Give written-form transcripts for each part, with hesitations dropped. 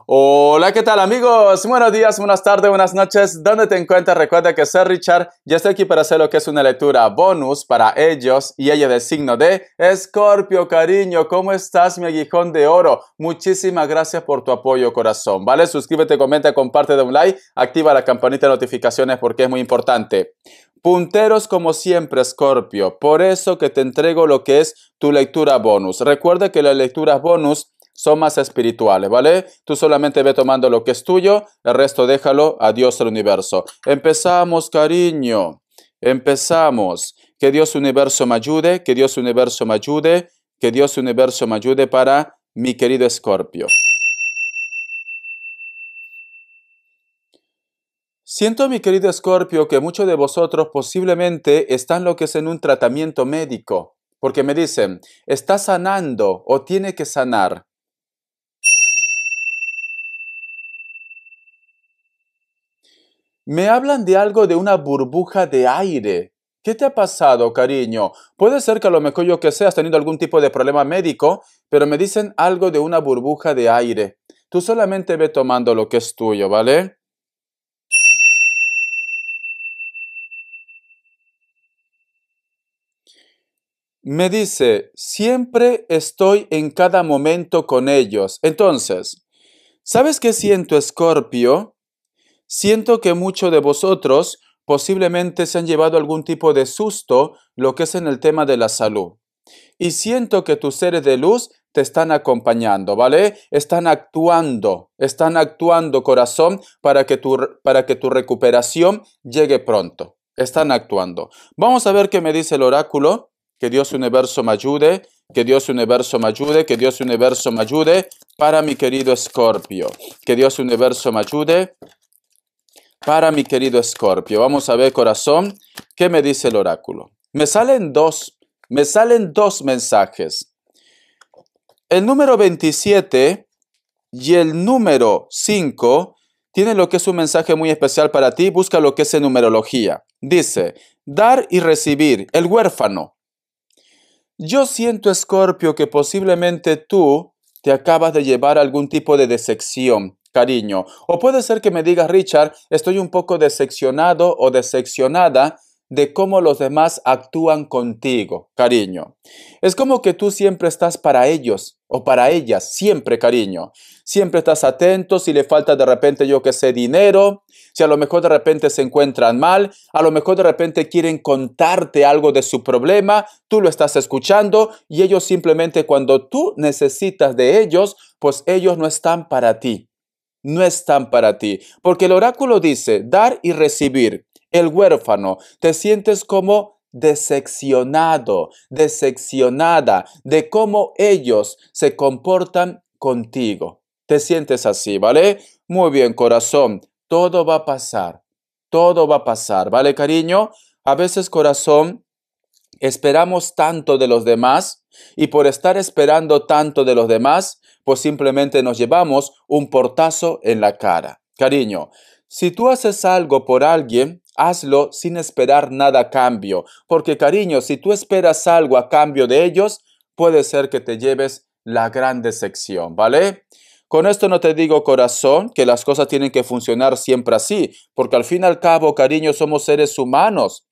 Hola, ¿qué tal amigos? Buenos días, buenas tardes, buenas noches. ¿Dónde te encuentras? Recuerda que soy Richard. Ya estoy aquí para hacer lo que es una lectura bonus para ellos y ella del signo de Escorpio, cariño. ¿Cómo estás, mi aguijón de oro? Muchísimas gracias por tu apoyo, corazón. ¿Vale? Suscríbete, comenta, comparte, da un like, activa la campanita de notificaciones porque es muy importante. Punteros como siempre, Escorpio. Por eso que te entrego lo que es tu lectura bonus. Recuerda que las lecturas bonus son más espirituales, ¿vale? Tú solamente ve tomando lo que es tuyo, el resto déjalo a Dios el universo. Empezamos, cariño. Empezamos. Que Dios universo me ayude, que Dios universo me ayude, que Dios universo me ayude para mi querido Escorpio. Siento, mi querido Escorpio, que muchos de vosotros posiblemente están lo que es en un tratamiento médico, porque me dicen, está sanando o tiene que sanar. Me hablan de algo de una burbuja de aire. ¿Qué te ha pasado, cariño? Puede ser que a lo mejor yo que sé, has tenido algún tipo de problema médico, pero me dicen algo de una burbuja de aire. Tú solamente ve tomando lo que es tuyo, ¿vale? Me dice, siempre estoy en cada momento con ellos. Entonces, ¿sabes qué siento, Escorpio? Siento que muchos de vosotros posiblemente se han llevado algún tipo de susto lo que es en el tema de la salud. Y siento que tus seres de luz te están acompañando, ¿vale? Están actuando, corazón, para que tu recuperación llegue pronto. Están actuando. Vamos a ver qué me dice el oráculo. Que Dios universo me ayude, que Dios universo me ayude, que Dios universo me ayude para mi querido Escorpio. Que Dios universo me ayude para mi querido Escorpio. Vamos a ver, corazón, qué me dice el oráculo. Me salen dos mensajes. El número 27 y el número 5 tienen lo que es un mensaje muy especial para ti. Busca lo que es en numerología. Dice, dar y recibir, el huérfano. Yo siento, Escorpio, que posiblemente tú te acabas de llevar algún tipo de decepción, cariño. O puede ser que me digas, Richard, estoy un poco decepcionado o decepcionada de cómo los demás actúan contigo, cariño. Es como que tú siempre estás para ellos o para ellas, siempre, cariño. Siempre estás atento si le falta de repente, yo que sé, dinero, si a lo mejor de repente se encuentran mal, a lo mejor de repente quieren contarte algo de su problema, tú lo estás escuchando y ellos simplemente cuando tú necesitas de ellos, pues ellos no están para ti. No están para ti. Porque el oráculo dice, dar y recibir. El huérfano, te sientes como decepcionado, decepcionada de cómo ellos se comportan contigo. Te sientes así, ¿vale? Muy bien, corazón. Todo va a pasar. Todo va a pasar, ¿vale, cariño? A veces, corazón, esperamos tanto de los demás y por estar esperando tanto de los demás, pues simplemente nos llevamos un portazo en la cara. Cariño, si tú haces algo por alguien, hazlo sin esperar nada a cambio, porque cariño, si tú esperas algo a cambio de ellos, puede ser que te lleves la gran decepción, ¿vale? Con esto no te digo, corazón, que las cosas tienen que funcionar siempre así, porque al fin y al cabo, cariño, somos seres humanos.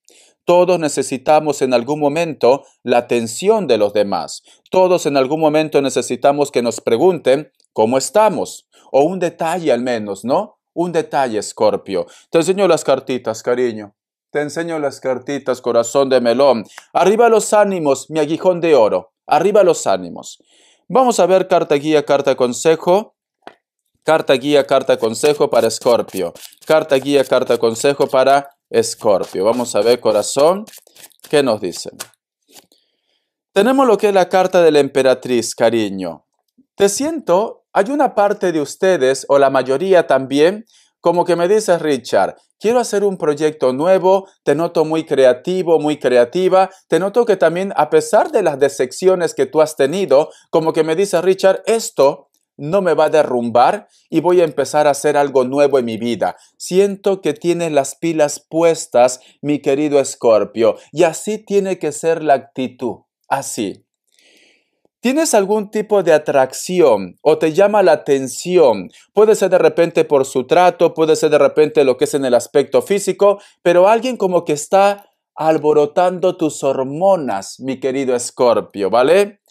Todos necesitamos en algún momento la atención de los demás. Todos en algún momento necesitamos que nos pregunten cómo estamos. O un detalle al menos, ¿no? Un detalle, Escorpio. Te enseño las cartitas, cariño. Te enseño las cartitas, corazón de melón. Arriba los ánimos, mi aguijón de oro. Arriba los ánimos. Vamos a ver carta guía, carta consejo. Carta guía, carta consejo para Escorpio. Carta guía, carta consejo para Escorpio. Vamos a ver, corazón, ¿qué nos dicen? Tenemos lo que es la carta de la emperatriz, cariño. Te siento, hay una parte de ustedes, o la mayoría también, como que me dice Richard, quiero hacer un proyecto nuevo, te noto muy creativo, muy creativa, te noto que también a pesar de las decepciones que tú has tenido, como que me dice Richard, esto no me va a derrumbar y voy a empezar a hacer algo nuevo en mi vida. Siento que tienes las pilas puestas, mi querido Escorpio, y así tiene que ser la actitud, así. ¿Tienes algún tipo de atracción o te llama la atención? Puede ser de repente por su trato, puede ser de repente lo que es en el aspecto físico, pero alguien como que está alborotando tus hormonas, mi querido Escorpio, ¿vale?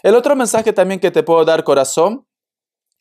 El otro mensaje también que te puedo dar, corazón,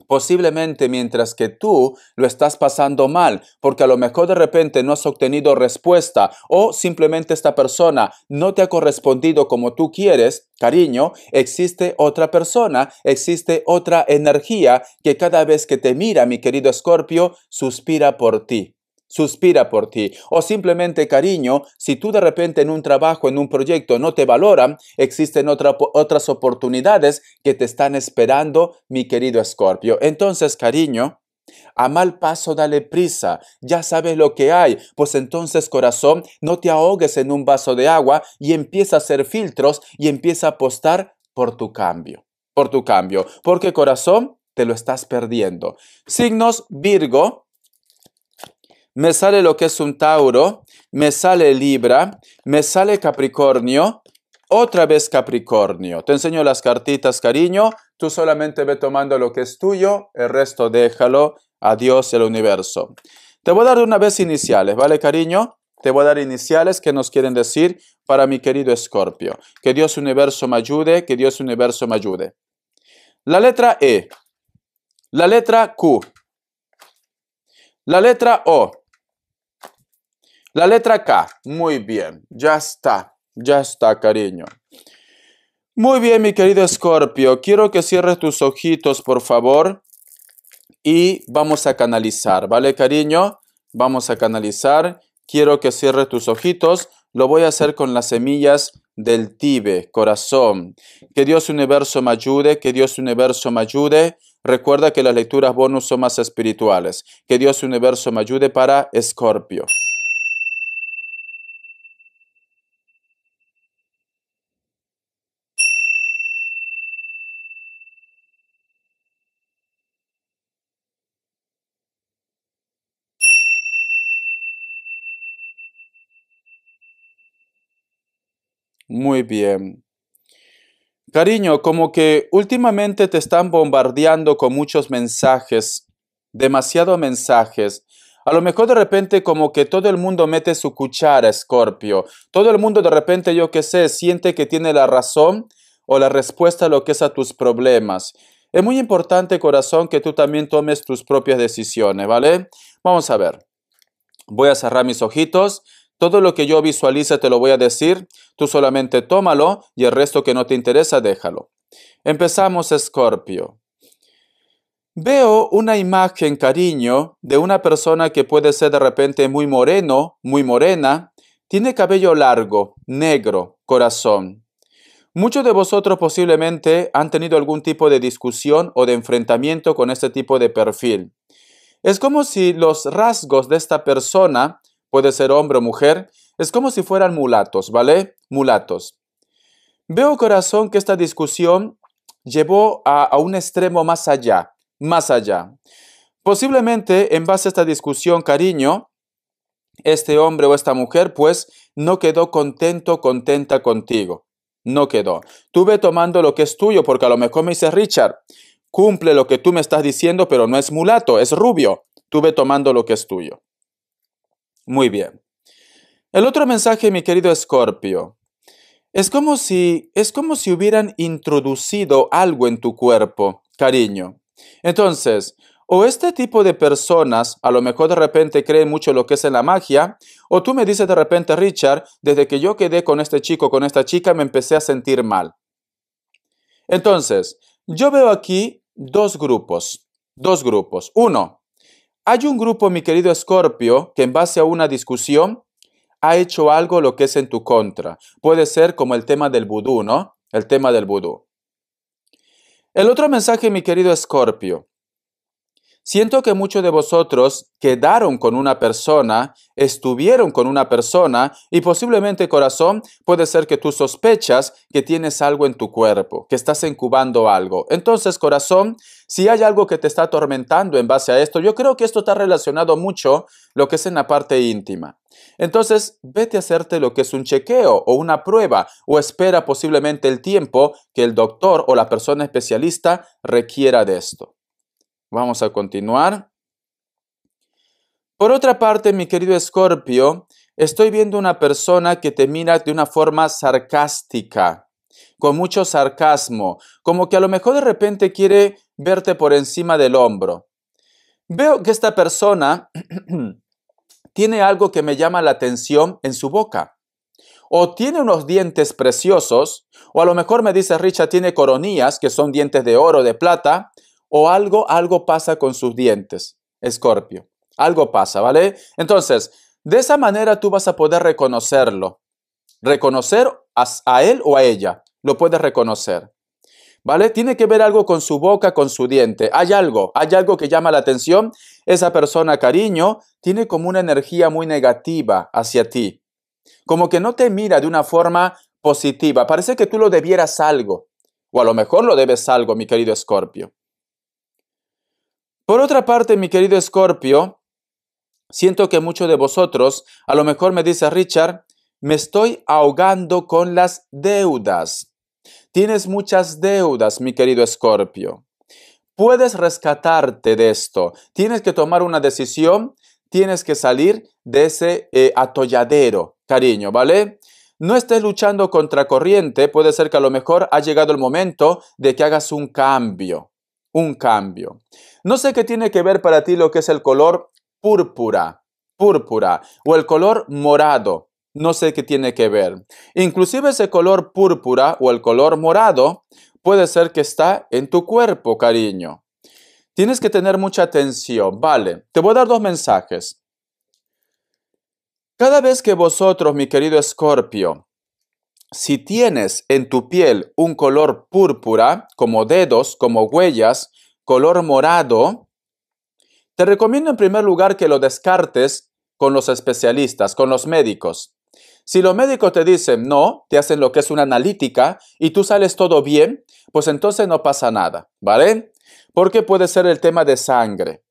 posiblemente mientras que tú lo estás pasando mal, porque a lo mejor de repente no has obtenido respuesta o simplemente esta persona no te ha correspondido como tú quieres, cariño, existe otra persona, existe otra energía que cada vez que te mira, mi querido Escorpio, suspira por ti. Suspira por ti. O simplemente, cariño, si tú de repente en un trabajo, en un proyecto no te valoran, existen otras oportunidades que te están esperando, mi querido Escorpio. Entonces, cariño, a mal paso dale prisa, ya sabes lo que hay, pues entonces, corazón, no te ahogues en un vaso de agua y empieza a hacer filtros y empieza a apostar por tu cambio, porque corazón, te lo estás perdiendo. Signos Virgo. Me sale lo que es un Tauro, me sale Libra, me sale Capricornio, otra vez Capricornio. Te enseño las cartitas, cariño. Tú solamente ve tomando lo que es tuyo, el resto déjalo a Dios y al universo. Te voy a dar una vez iniciales, ¿vale, cariño? Te voy a dar iniciales que nos quieren decir para mi querido Escorpio. Que Dios universo me ayude, que Dios universo me ayude. La letra E, la letra Q, la letra O, la letra K. Muy bien, ya está, cariño. Muy bien, mi querido Escorpio, quiero que cierres tus ojitos, por favor, y vamos a canalizar, ¿vale, cariño? Vamos a canalizar. Quiero que cierres tus ojitos. Lo voy a hacer con las semillas del Tibe, corazón. Que Dios universo me ayude, que Dios universo me ayude. Recuerda que las lecturas bonus son más espirituales. Que Dios universo me ayude para Escorpio. Muy bien. Cariño, como que últimamente te están bombardeando con muchos mensajes, demasiados mensajes. A lo mejor de repente como que todo el mundo mete su cuchara, Escorpio. Todo el mundo de repente, yo qué sé, siente que tiene la razón o la respuesta a lo que es a tus problemas. Es muy importante, corazón, que tú también tomes tus propias decisiones, ¿vale? Vamos a ver. Voy a cerrar mis ojitos. Todo lo que yo visualice te lo voy a decir. Tú solamente tómalo y el resto que no te interesa, déjalo. Empezamos, Escorpio. Veo una imagen, cariño, de una persona que puede ser de repente muy moreno, muy morena. Tiene cabello largo, negro, corazón. Muchos de vosotros posiblemente han tenido algún tipo de discusión o de enfrentamiento con este tipo de perfil. Es como si los rasgos de esta persona, puede ser hombre o mujer, es como si fueran mulatos, ¿vale? Mulatos. Veo, corazón, que esta discusión llevó a un extremo más allá, más allá. Posiblemente, en base a esta discusión, cariño, este hombre o esta mujer, pues, no quedó contento, contenta contigo. No quedó. Tú ve tomando lo que es tuyo, porque a lo mejor me dice Richard, cumple lo que tú me estás diciendo, pero no es mulato, es rubio. Tú ve tomando lo que es tuyo. Muy bien. El otro mensaje, mi querido Escorpio, es como si hubieran introducido algo en tu cuerpo, cariño. Entonces, o este tipo de personas a lo mejor de repente creen mucho lo que es en la magia, o tú me dices de repente, Richard, desde que yo quedé con este chico, con esta chica, me empecé a sentir mal. Entonces, yo veo aquí dos grupos, dos grupos. Uno, hay un grupo, mi querido Escorpio, que en base a una discusión ha hecho algo lo que es en tu contra. Puede ser como el tema del vudú, ¿no? El tema del vudú. El otro mensaje, mi querido Escorpio. Siento que muchos de vosotros quedaron con una persona, estuvieron con una persona y posiblemente, corazón, puede ser que tú sospechas que tienes algo en tu cuerpo, que estás incubando algo. Entonces, corazón, si hay algo que te está atormentando en base a esto, yo creo que esto está relacionado mucho lo que es en la parte íntima. Entonces, vete a hacerte lo que es un chequeo o una prueba o espera posiblemente el tiempo que el doctor o la persona especialista requiera de esto. Vamos a continuar. Por otra parte, mi querido Escorpio, estoy viendo una persona que te mira de una forma sarcástica, con mucho sarcasmo, como que a lo mejor de repente quiere verte por encima del hombro. Veo que esta persona tiene algo que me llama la atención en su boca. O tiene unos dientes preciosos, o a lo mejor me dice Richard, tiene coronillas, que son dientes de oro, de plata, o algo pasa con sus dientes, Escorpio. Algo pasa, ¿vale? Entonces, de esa manera tú vas a poder reconocerlo. Reconocer a él o a ella. Lo puedes reconocer, ¿vale? Tiene que ver algo con su boca, con su diente. Hay algo que llama la atención. Esa persona, cariño, tiene como una energía muy negativa hacia ti. Como que no te mira de una forma positiva. Parece que tú lo debieras algo. O a lo mejor lo debes algo, mi querido Escorpio. Por otra parte, mi querido Escorpio, siento que muchos de vosotros, a lo mejor me dice Richard, me estoy ahogando con las deudas. Tienes muchas deudas, mi querido Escorpio. Puedes rescatarte de esto. Tienes que tomar una decisión. Tienes que salir de ese atolladero, cariño, ¿vale? No estés luchando contra corriente. Puede ser que a lo mejor ha llegado el momento de que hagas un cambio. Un cambio. No sé qué tiene que ver para ti lo que es el color púrpura o el color morado. No sé qué tiene que ver. Inclusive ese color púrpura o el color morado puede ser que está en tu cuerpo, cariño. Tienes que tener mucha atención. Vale, te voy a dar 2 mensajes. Cada vez que vosotros, mi querido Escorpio, si tienes en tu piel un color púrpura, como dedos, como huellas, color morado, te recomiendo en primer lugar que lo descartes con los especialistas, con los médicos. Si los médicos te dicen no, te hacen lo que es una analítica y tú sales todo bien, pues entonces no pasa nada, ¿vale? Porque puede ser el tema de sangre.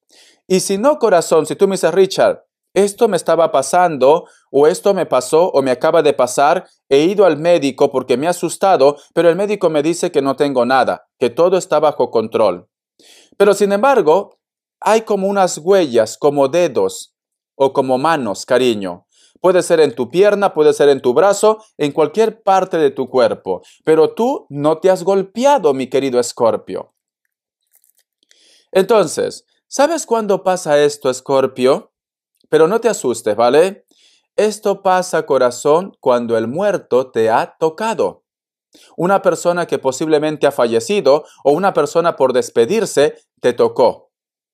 Y si no, corazón, si tú me dices, Richard, esto me estaba pasando, o esto me pasó, o me acaba de pasar, he ido al médico porque me ha asustado, pero el médico me dice que no tengo nada, que todo está bajo control. Pero sin embargo, hay como unas huellas, como dedos o como manos, cariño. Puede ser en tu pierna, puede ser en tu brazo, en cualquier parte de tu cuerpo. Pero tú no te has golpeado, mi querido Escorpio. Entonces, ¿sabes cuándo pasa esto, Escorpio? Pero no te asustes, ¿vale? Esto pasa, corazón, cuando el muerto te ha tocado. Una persona que posiblemente ha fallecido o una persona por despedirse te tocó.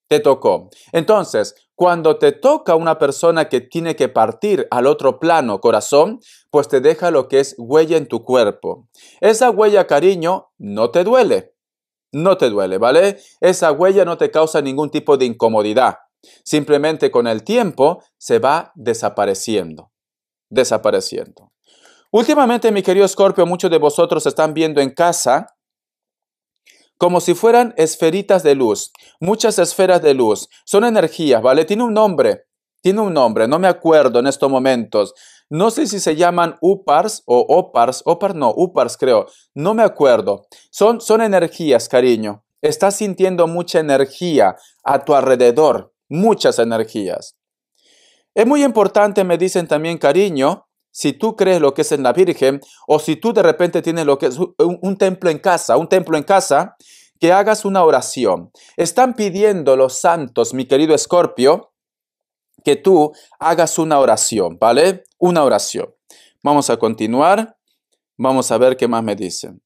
Te tocó. Entonces, cuando te toca una persona que tiene que partir al otro plano, corazón, pues te deja lo que es huella en tu cuerpo. Esa huella, cariño, no te duele. No te duele, ¿vale? Esa huella no te causa ningún tipo de incomodidad. Simplemente con el tiempo se va desapareciendo. Desapareciendo. Últimamente, mi querido Escorpio, muchos de vosotros están viendo en casa como si fueran esferitas de luz, muchas esferas de luz. Son energías, ¿vale? Tiene un nombre, no me acuerdo en estos momentos. No sé si se llaman UPARs o OPARs, UPARs creo, no me acuerdo. Son energías, cariño. Estás sintiendo mucha energía a tu alrededor, muchas energías. Es muy importante, me dicen también, cariño, si tú crees lo que es en la Virgen o si tú de repente tienes lo que es un templo en casa, que hagas una oración. Están pidiendo los santos, mi querido Escorpio, que tú hagas una oración, ¿vale? Una oración. Vamos a continuar. Vamos a ver qué más me dicen.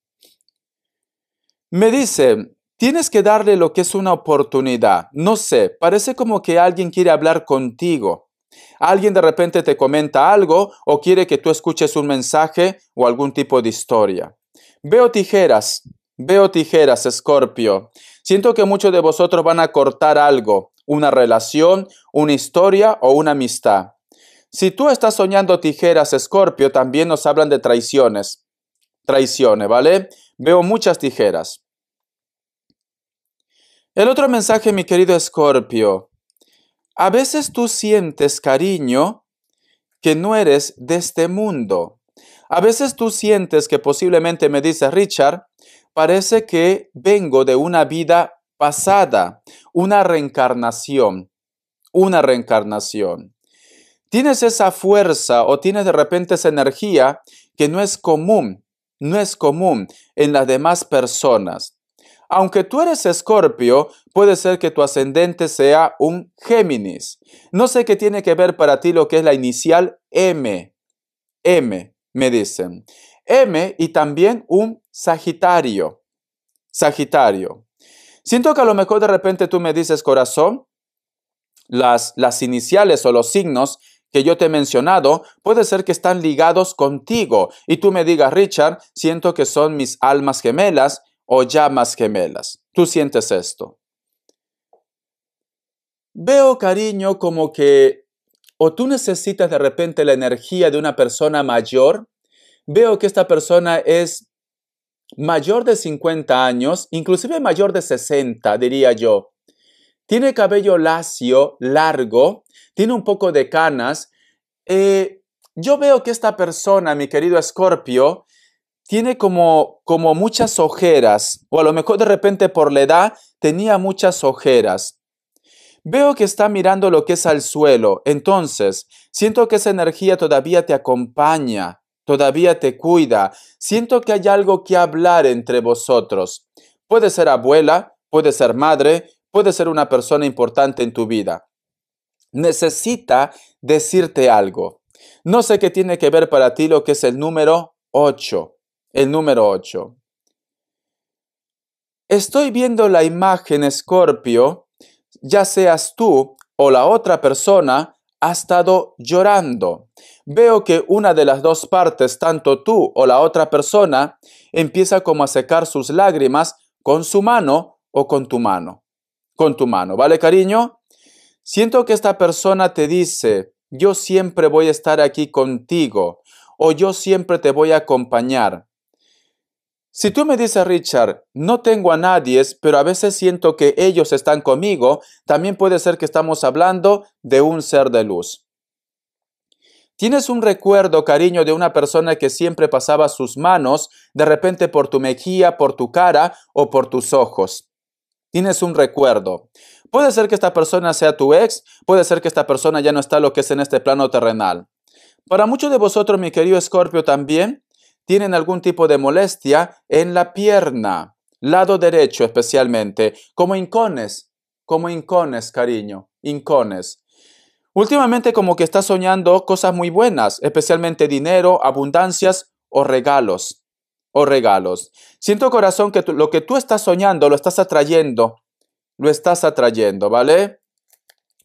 Me dicen, tienes que darle lo que es una oportunidad. No sé, parece como que alguien quiere hablar contigo. Alguien de repente te comenta algo o quiere que tú escuches un mensaje o algún tipo de historia. Veo tijeras, Escorpio. Siento que muchos de vosotros van a cortar algo, una relación, una historia o una amistad. Si tú estás soñando tijeras, Escorpio, también nos hablan de traiciones. Traiciones, ¿vale? Veo muchas tijeras. El otro mensaje, mi querido Escorpio. A veces tú sientes, cariño, que no eres de este mundo. A veces tú sientes que posiblemente me dice Richard, parece que vengo de una vida pasada, una reencarnación, una reencarnación. Tienes esa fuerza o tienes de repente esa energía que no es común en las demás personas. Aunque tú eres Escorpio, puede ser que tu ascendente sea un Géminis. No sé qué tiene que ver para ti lo que es la inicial M. M, me dicen. M y también un Sagitario. Sagitario. Siento que a lo mejor de repente tú me dices, corazón, las iniciales o los signos que yo te he mencionado, puede ser que están ligados contigo y tú me digas, Richard, siento que son mis almas gemelas o llamas gemelas. Tú sientes esto. Veo, cariño, como que o tú necesitas de repente la energía de una persona mayor. Veo que esta persona es mayor de 50 años, inclusive mayor de 60, diría yo. Tiene cabello lacio, largo, tiene un poco de canas. Yo veo que esta persona, mi querido Escorpio, tiene como muchas ojeras, o a lo mejor de repente por la edad tenía muchas ojeras. Veo que está mirando lo que es al suelo, entonces siento que esa energía todavía te acompaña, todavía te cuida. Siento que hay algo que hablar entre vosotros. Puede ser abuela, puede ser madre, puede ser una persona importante en tu vida. Necesita decirte algo. No sé qué tiene que ver para ti lo que es el número 8. El número 8. Estoy viendo la imagen, Escorpio, ya seas tú o la otra persona, ha estado llorando. Veo que una de las dos partes, tanto tú o la otra persona, empieza como a secar sus lágrimas con su mano o con tu mano. Con tu mano, ¿vale, cariño? Siento que esta persona te dice, yo siempre voy a estar aquí contigo o yo siempre te voy a acompañar. Si tú me dices, Richard, no tengo a nadie, pero a veces siento que ellos están conmigo, también puede ser que estamos hablando de un ser de luz. ¿Tienes un recuerdo, cariño, de una persona que siempre pasaba sus manos de repente por tu mejilla, por tu cara o por tus ojos? Tienes un recuerdo. Puede ser que esta persona sea tu ex, puede ser que esta persona ya no está lo que es en este plano terrenal. Para muchos de vosotros, mi querido Escorpio, también tienen algún tipo de molestia en la pierna, lado derecho especialmente, como hincones, cariño, hincones. Últimamente como que estás soñando cosas muy buenas, especialmente dinero, abundancias o regalos. O regalos. Siento, corazón, que lo que tú estás soñando lo estás atrayendo. Lo estás atrayendo, ¿vale?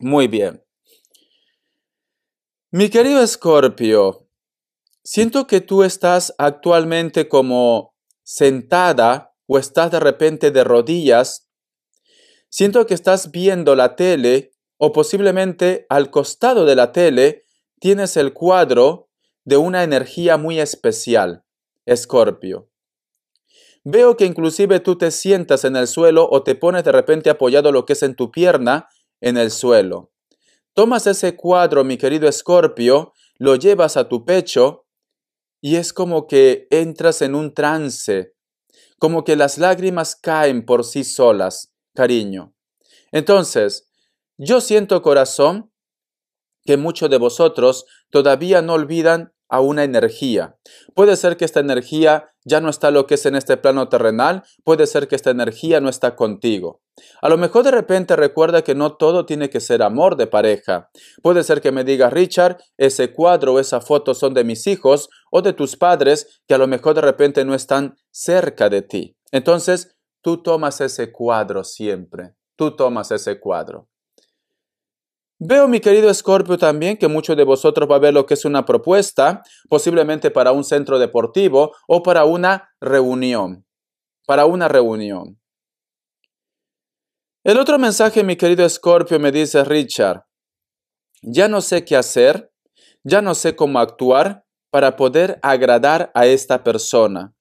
Muy bien. Mi querido Escorpio, siento que tú estás actualmente como sentada o estás de repente de rodillas. Siento que estás viendo la tele o posiblemente al costado de la tele tienes el cuadro de una energía muy especial, Escorpio. Veo que inclusive tú te sientas en el suelo o te pones de repente apoyado lo que es en tu pierna en el suelo. Tomas ese cuadro, mi querido Escorpio, lo llevas a tu pecho y es como que entras en un trance, como que las lágrimas caen por sí solas, cariño. Entonces, yo siento, corazón, que muchos de vosotros todavía no olvidan a una energía. Puede ser que esta energía ya no está lo que es en este plano terrenal, puede ser que esta energía no está contigo. A lo mejor de repente recuerda que no todo tiene que ser amor de pareja. Puede ser que me digas, Richard, ese cuadro o esa foto son de mis hijos o de tus padres que a lo mejor de repente no están cerca de ti. Entonces, tú tomas ese cuadro siempre. Tú tomas ese cuadro. Veo, mi querido Escorpio, también que muchos de vosotros va a ver lo que es una propuesta, posiblemente para un centro deportivo o para una reunión. Para una reunión. El otro mensaje, mi querido Escorpio, me dice Richard, ya no sé qué hacer, ya no sé cómo actuar para poder agradar a esta persona.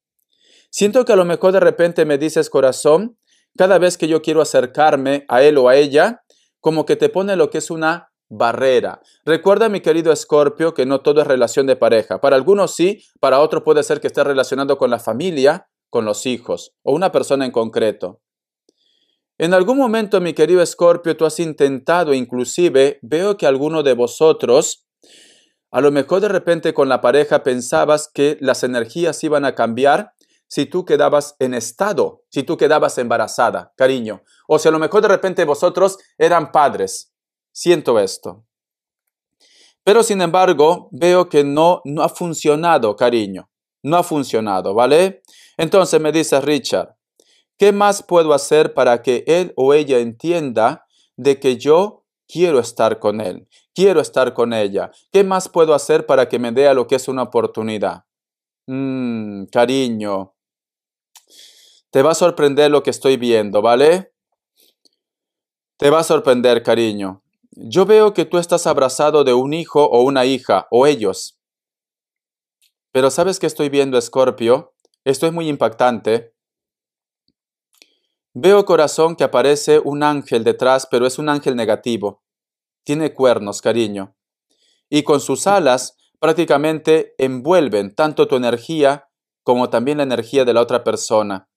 Siento que a lo mejor de repente me dices, corazón, cada vez que yo quiero acercarme a él o a ella, como que te pone lo que es una barrera. Recuerda, mi querido Escorpio, que no todo es relación de pareja. Para algunos sí, para otros puede ser que esté relacionado con la familia, con los hijos o una persona en concreto. En algún momento, mi querido Escorpio, tú has intentado, inclusive veo que alguno de vosotros, a lo mejor de repente con la pareja pensabas que las energías iban a cambiar si tú quedabas en estado, si tú quedabas embarazada, cariño. O si a lo mejor de repente vosotros eran padres. Siento esto. Pero sin embargo, veo que no ha funcionado, cariño. No ha funcionado, ¿vale? Entonces me dice Richard, ¿qué más puedo hacer para que él o ella entienda de que yo quiero estar con él? Quiero estar con ella. ¿Qué más puedo hacer para que me dé lo que es una oportunidad? Cariño, te va a sorprender lo que estoy viendo, ¿vale? Te va a sorprender, cariño. Yo veo que tú estás abrazado de un hijo o una hija, o ellos. Pero ¿sabes qué estoy viendo, Escorpio? Esto es muy impactante. Veo, corazón, que aparece un ángel detrás, pero es un ángel negativo. Tiene cuernos, cariño. Y con sus alas prácticamente envuelven tanto tu energía como también la energía de la otra persona.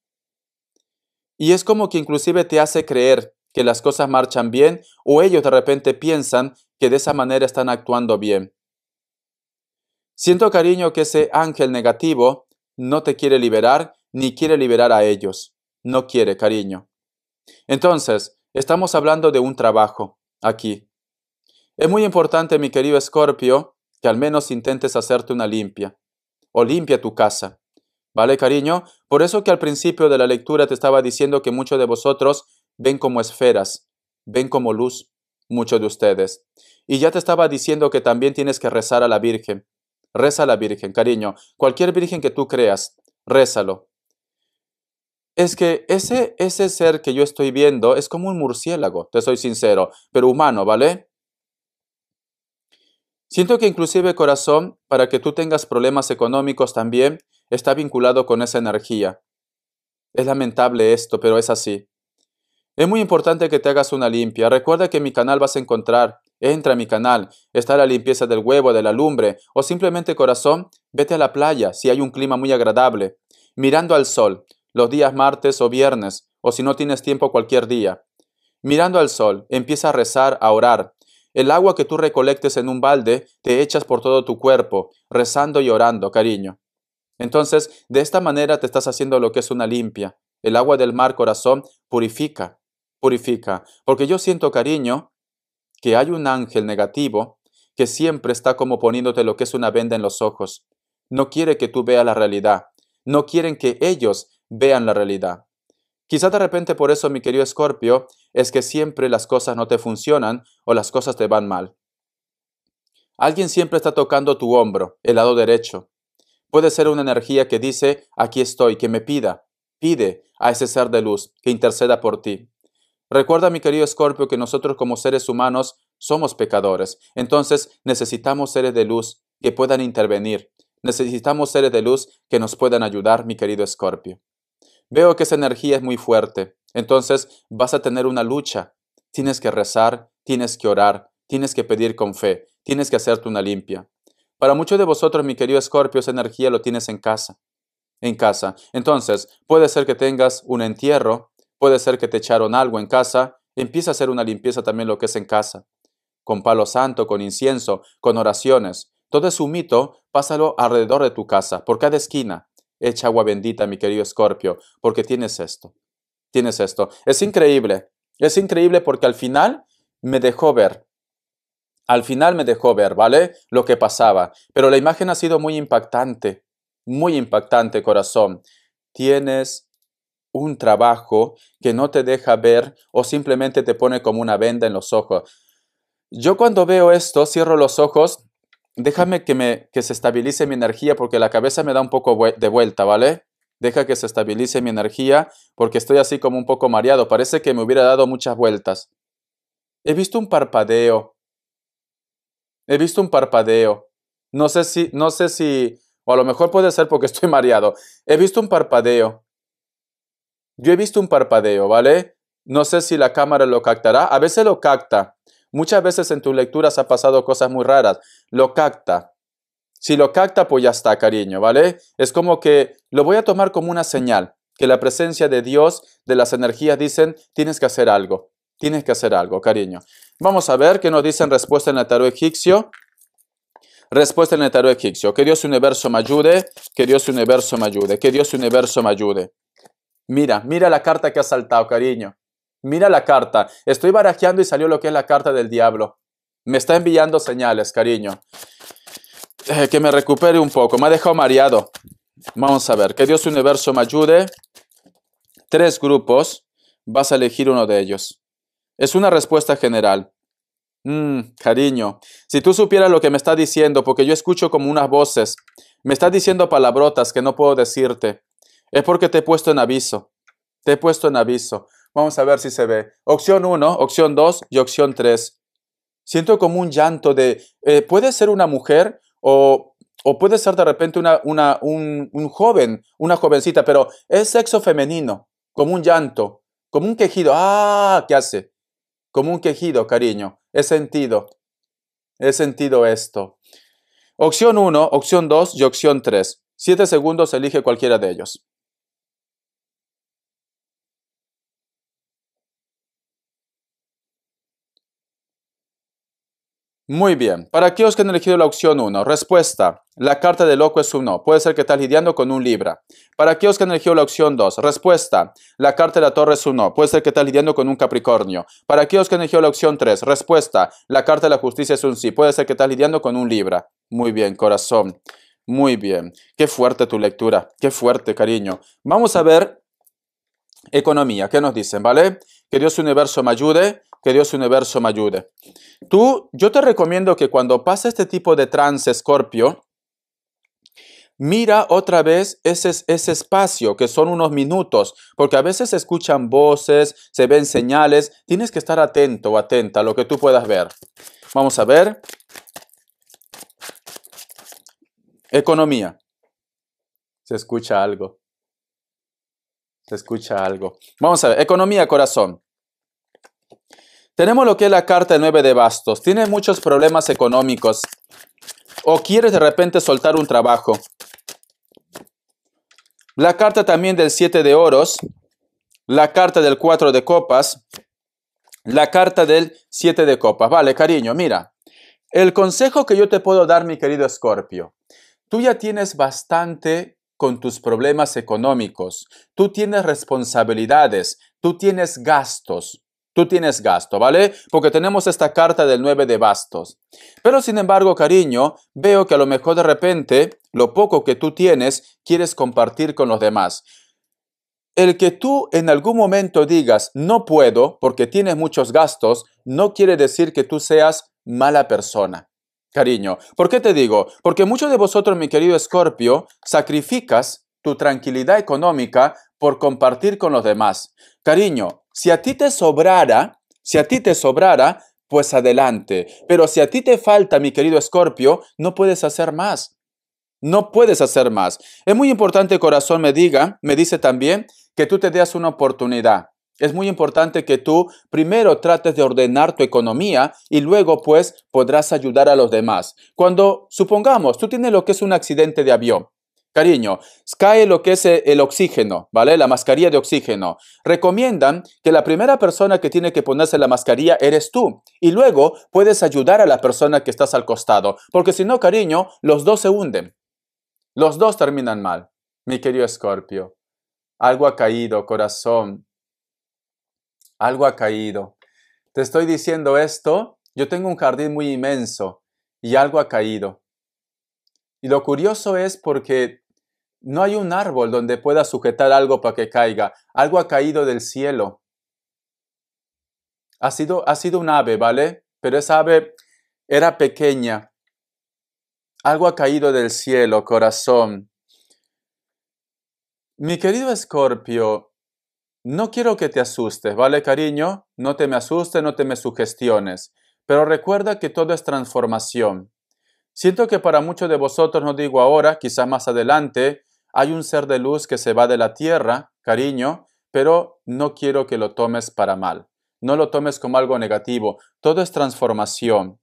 Y es como que inclusive te hace creer que las cosas marchan bien o ellos de repente piensan que de esa manera están actuando bien. Siento, cariño, que ese ángel negativo no te quiere liberar ni quiere liberar a ellos. No quiere, cariño. Entonces, estamos hablando de un trabajo aquí. Es muy importante, mi querido Escorpio, que al menos intentes hacerte una limpia o limpia tu casa. ¿Vale, cariño? Por eso que al principio de la lectura te estaba diciendo que muchos de vosotros ven como esferas, ven como luz, muchos de ustedes. Y ya te estaba diciendo que también tienes que rezar a la Virgen. Reza a la Virgen, cariño. Cualquier Virgen que tú creas, rézalo. Es que ese ser que yo estoy viendo es como un murciélago, te soy sincero, pero humano, ¿vale? Siento que inclusive, corazón, para que tú tengas problemas económicos también, está vinculado con esa energía. Es lamentable esto, pero es así. Es muy importante que te hagas una limpia. Recuerda que en mi canal vas a encontrar, entra a mi canal, está la limpieza del huevo, de la lumbre, o simplemente, corazón, vete a la playa si hay un clima muy agradable, mirando al sol, los días martes o viernes, o si no tienes tiempo cualquier día. Mirando al sol, empieza a rezar, a orar. El agua que tú recolectes en un balde, te echas por todo tu cuerpo, rezando y orando, cariño. Entonces, de esta manera te estás haciendo lo que es una limpia. El agua del mar, corazón, purifica, purifica. Porque yo siento, cariño, que hay un ángel negativo que siempre está como poniéndote lo que es una venda en los ojos. No quiere que tú veas la realidad. No quieren que ellos vean la realidad. Quizá de repente por eso, mi querido Escorpio, es que siempre las cosas no te funcionan o las cosas te van mal. Alguien siempre está tocando tu hombro, el lado derecho. Puede ser una energía que dice, aquí estoy, que me pida. Pide a ese ser de luz que interceda por ti. Recuerda, mi querido Escorpio, que nosotros como seres humanos somos pecadores. Entonces necesitamos seres de luz que puedan intervenir. Necesitamos seres de luz que nos puedan ayudar, mi querido Escorpio. Veo que esa energía es muy fuerte. Entonces vas a tener una lucha. Tienes que rezar, tienes que orar, tienes que pedir con fe, tienes que hacerte una limpia. Para muchos de vosotros, mi querido Escorpio, esa energía lo tienes en casa. En casa. Entonces, puede ser que tengas un entierro, puede ser que te echaron algo en casa. Empieza a hacer una limpieza también lo que es en casa. Con palo santo, con incienso, con oraciones. Todo ese humito, pásalo alrededor de tu casa, por cada esquina. Echa agua bendita, mi querido Escorpio, porque tienes esto. Tienes esto. Es increíble. Es increíble porque al final me dejó ver. Al final me dejó ver, ¿vale? Lo que pasaba. Pero la imagen ha sido muy impactante, corazón. Tienes un trabajo que no te deja ver o simplemente te pone como una venda en los ojos. Yo cuando veo esto, cierro los ojos, déjame que se estabilice mi energía porque la cabeza me da un poco de vuelta, ¿vale? Deja que se estabilice mi energía porque estoy así como un poco mareado. Parece que me hubiera dado muchas vueltas. He visto un parpadeo. He visto un parpadeo. No sé si, o a lo mejor puede ser porque estoy mareado. He visto un parpadeo. Yo he visto un parpadeo, ¿vale? No sé si la cámara lo captará. A veces lo capta. Muchas veces en tus lecturas ha pasado cosas muy raras. Lo capta. Si lo capta, pues ya está, cariño, ¿vale? Es como que lo voy a tomar como una señal. Que la presencia de Dios, de las energías, dicen, tienes que hacer algo. Tienes que hacer algo, cariño. Vamos a ver qué nos dicen respuesta en el tarot egipcio. Respuesta en el tarot egipcio. Que Dios universo me ayude. Que Dios universo me ayude. Que Dios universo me ayude. Mira la carta que ha saltado, cariño. Mira la carta. Estoy barajeando y salió lo que es la carta del diablo. Me está enviando señales, cariño. Que me recupere un poco. Me ha dejado mareado. Vamos a ver. Que Dios universo me ayude. 3 grupos. Vas a elegir uno de ellos. Es una respuesta general. Cariño. Si tú supieras lo que me está diciendo, porque yo escucho como unas voces. Me está diciendo palabrotas que no puedo decirte. Es porque te he puesto en aviso. Te he puesto en aviso. Vamos a ver si se ve. Opción 1, opción 2 y opción 3. Siento como un llanto de... puede ser una mujer o puede ser de repente un joven, una jovencita, pero es sexo femenino. Como un llanto, como un quejido. ¡Ah! ¿Qué hace? Como un quejido, cariño. He sentido esto. Opción 1, opción 2 y opción 3. 7 segundos, elige cualquiera de ellos. Muy bien. ¿Para aquellos que han elegido la opción 1? Respuesta. La carta de loco es un no. Puede ser que estás lidiando con un Libra. Para aquellos que han elegido la opción 2. Respuesta. La carta de la torre es un no. Puede ser que estás lidiando con un Capricornio. Para aquellos que han elegido la opción 3. Respuesta. La carta de la justicia es un sí. Puede ser que estás lidiando con un Libra. Muy bien, corazón. Muy bien. Qué fuerte tu lectura. Qué fuerte, cariño. Vamos a ver economía. ¿Qué nos dicen, vale? Que Dios universo me ayude. Que Dios universo me ayude. Yo te recomiendo que cuando pasa este tipo de trance, Escorpio, mira otra vez ese espacio, que son unos minutos, porque a veces se escuchan voces, se ven señales, tienes que estar atento o atenta a lo que tú puedas ver. Vamos a ver. Economía. Se escucha algo. Se escucha algo. Vamos a ver. Economía, corazón. Tenemos lo que es la carta de 9 de bastos. Tienes muchos problemas económicos o quieres de repente soltar un trabajo. La carta también del 7 de oros, la carta del 4 de copas, la carta del 7 de copas. Vale, cariño, mira, el consejo que yo te puedo dar, mi querido Escorpio, tú ya tienes bastante con tus problemas económicos, tú tienes responsabilidades, tú tienes gastos. Tú tienes gasto, ¿vale? Porque tenemos esta carta del 9 de bastos. Pero sin embargo, cariño, veo que a lo mejor de repente lo poco que tú tienes quieres compartir con los demás. El que tú en algún momento digas no puedo porque tienes muchos gastos, no quiere decir que tú seas mala persona. Cariño, ¿por qué te digo? Porque muchos de vosotros, mi querido Escorpio, sacrificas tu tranquilidad económica por compartir con los demás. Cariño, si a ti te sobrara, pues adelante. Pero si a ti te falta, mi querido Escorpio, no puedes hacer más. No puedes hacer más. Es muy importante, corazón, me dice también que tú te des una oportunidad. Es muy importante que tú primero trates de ordenar tu economía y luego pues podrás ayudar a los demás. Cuando, supongamos, tú tienes lo que es un accidente de avión. Cariño, cae lo que es el oxígeno, ¿vale? La mascarilla de oxígeno. Recomiendan que la primera persona que tiene que ponerse la mascarilla eres tú. Y luego puedes ayudar a la persona que estás al costado. Porque si no, cariño, los dos se hunden. Los dos terminan mal. Mi querido Escorpio, algo ha caído, corazón. Algo ha caído. Te estoy diciendo esto. Yo tengo un jardín muy inmenso y algo ha caído. Y lo curioso es porque no hay un árbol donde pueda sujetar algo para que caiga. Algo ha caído del cielo. Ha sido un ave, ¿vale? Pero esa ave era pequeña. Algo ha caído del cielo, corazón. Mi querido Escorpio, no quiero que te asustes, ¿vale, cariño? No te me asustes, no te me sugestiones. Pero recuerda que todo es transformación. Siento que para muchos de vosotros, no digo ahora, quizás más adelante, hay un ser de luz que se va de la tierra, cariño, pero no quiero que lo tomes para mal. No lo tomes como algo negativo. Todo es transformación.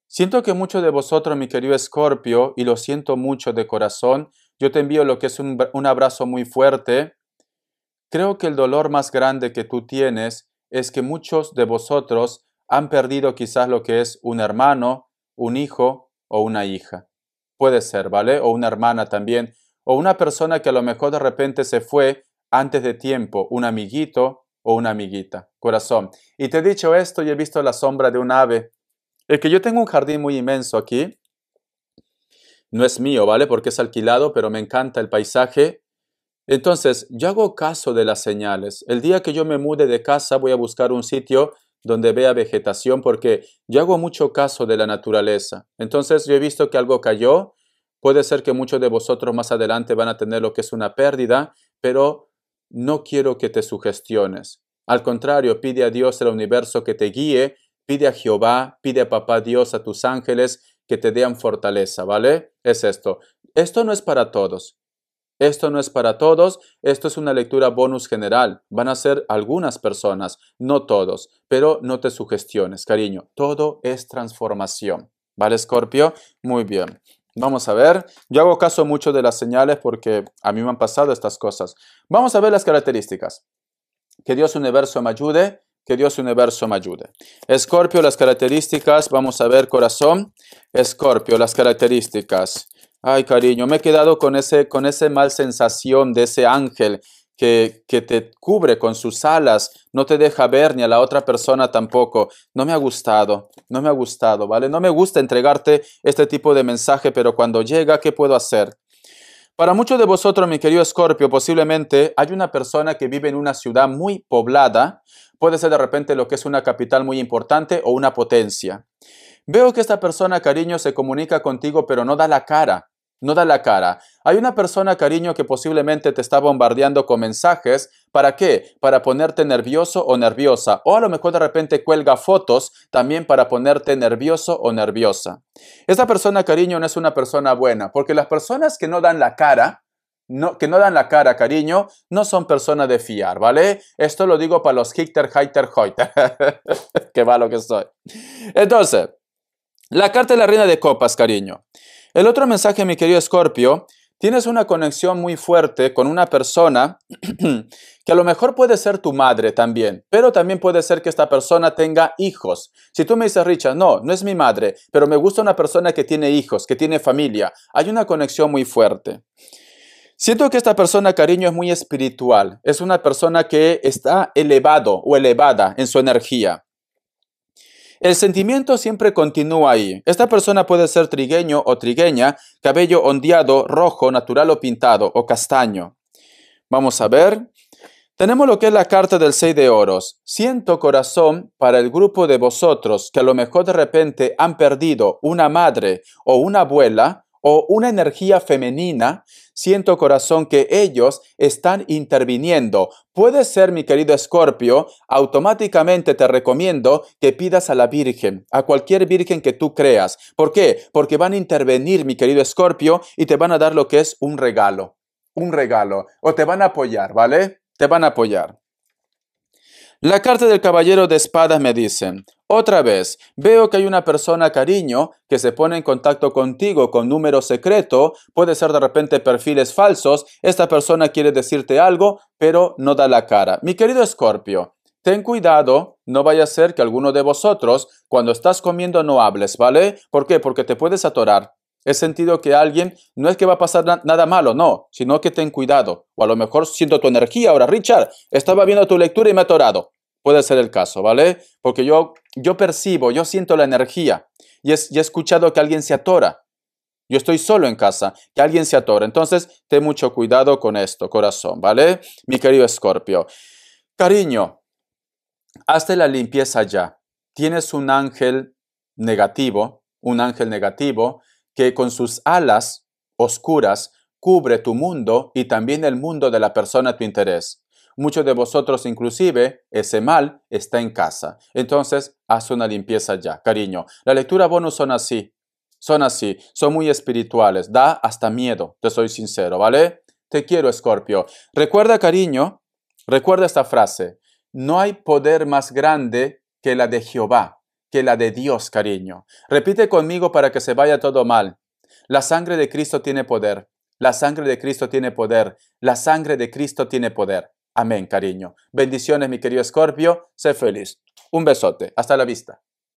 Siento que muchos de vosotros, mi querido Escorpio, y lo siento mucho de corazón, yo te envío lo que es un abrazo muy fuerte. Creo que el dolor más grande que tú tienes es que muchos de vosotros han perdido quizás lo que es un hermano, un hijo o una hija. Puede ser, ¿vale? O una hermana también. O una persona que a lo mejor de repente se fue antes de tiempo, un amiguito o una amiguita. Corazón. Y te he dicho esto y he visto la sombra de un ave. Es que yo tengo un jardín muy inmenso aquí. No es mío, ¿vale? Porque es alquilado, pero me encanta el paisaje. Entonces, yo hago caso de las señales. El día que yo me mude de casa, voy a buscar un sitio donde vea vegetación porque yo hago mucho caso de la naturaleza. Entonces, yo he visto que algo cayó. Puede ser que muchos de vosotros más adelante van a tener lo que es una pérdida, pero no quiero que te sugestiones. Al contrario, pide a Dios el universo que te guíe, pide a Jehová, pide a Papá Dios, a tus ángeles que te den fortaleza, ¿vale? Es esto. Esto no es para todos. Esto no es para todos, esto es una lectura bonus general. Van a ser algunas personas, no todos, pero no te sugestiones, cariño. Todo es transformación. ¿Vale, Scorpio? Muy bien. Vamos a ver. Yo hago caso mucho de las señales porque a mí me han pasado estas cosas. Vamos a ver las características. Que Dios Universo me ayude. Que Dios Universo me ayude. Escorpio, las características. Vamos a ver, corazón. Escorpio, las características. Ay, cariño, me he quedado con ese mal sensación de ese ángel que te cubre con sus alas, no te deja ver ni a la otra persona tampoco. No me ha gustado, ¿vale? No me gusta entregarte este tipo de mensaje, pero cuando llega, ¿qué puedo hacer? Para muchos de vosotros, mi querido Escorpio, posiblemente hay una persona que vive en una ciudad muy poblada, puede ser de repente lo que es una capital muy importante o una potencia. Veo que esta persona, cariño, se comunica contigo, pero no da la cara. No da la cara. Hay una persona, cariño, que posiblemente te está bombardeando con mensajes. ¿Para qué? Para ponerte nervioso o nerviosa. O a lo mejor de repente cuelga fotos también para ponerte nervioso o nerviosa. Esta persona, cariño, no es una persona buena, porque las personas que no dan la cara, cariño, no son personas de fiar, ¿vale? Esto lo digo para los Hichter, Heiter, Heuter. Qué malo que soy. Entonces, la carta de la reina de copas, cariño. El otro mensaje, mi querido Escorpio, tienes una conexión muy fuerte con una persona que a lo mejor puede ser tu madre también, pero también puede ser que esta persona tenga hijos. Si tú me dices, Richard, no, no es mi madre, pero me gusta una persona que tiene hijos, que tiene familia, hay una conexión muy fuerte. Siento que esta persona, cariño, es muy espiritual, es una persona que está elevado o elevada en su energía. El sentimiento siempre continúa ahí. Esta persona puede ser trigueño o trigueña, cabello ondeado, rojo, natural o pintado, o castaño. Vamos a ver. Tenemos lo que es la carta del 6 de oros. Siento, corazón, para el grupo de vosotros que a lo mejor de repente han perdido una madre o una abuela o una energía femenina, siento, corazón, que ellos están interviniendo. Puede ser, mi querido Escorpio, automáticamente te recomiendo que pidas a la Virgen, a cualquier Virgen que tú creas. ¿Por qué? Porque van a intervenir, mi querido Escorpio, y te van a dar lo que es un regalo, o te van a apoyar, ¿vale? Te van a apoyar. La carta del caballero de espadas me dice, otra vez, veo que hay una persona, cariño, que se pone en contacto contigo con número secreto, puede ser de repente perfiles falsos, esta persona quiere decirte algo, pero no da la cara. Mi querido Escorpio, ten cuidado, no vaya a ser que alguno de vosotros, cuando estás comiendo, no hables, ¿vale? ¿Por qué? Porque te puedes atorar. He sentido que alguien, no es que va a pasar nada malo, no, sino que ten cuidado. O a lo mejor siento tu energía ahora, Richard, estaba viendo tu lectura y me he atorado. Puede ser el caso, ¿vale? Porque yo percibo, yo siento la energía y he escuchado que alguien se atora. Yo estoy solo en casa, que alguien se atora. Entonces, ten mucho cuidado con esto, corazón, ¿vale? Mi querido Escorpio. Cariño, hazte la limpieza ya. Tienes un ángel negativo que con sus alas oscuras cubre tu mundo y también el mundo de la persona de tu interés. Muchos de vosotros inclusive, ese mal está en casa. Entonces, haz una limpieza ya, cariño. La lectura bonus son así, son muy espirituales, da hasta miedo, te soy sincero, ¿vale? Te quiero, Escorpio. Recuerda, cariño, recuerda esta frase, no hay poder más grande que la de Jehová, que la de Dios, cariño. Repite conmigo para que se vaya todo mal. La sangre de Cristo tiene poder, la sangre de Cristo tiene poder, la sangre de Cristo tiene poder. Amén, cariño. Bendiciones, mi querido Escorpio. Sé feliz. Un besote. Hasta la vista.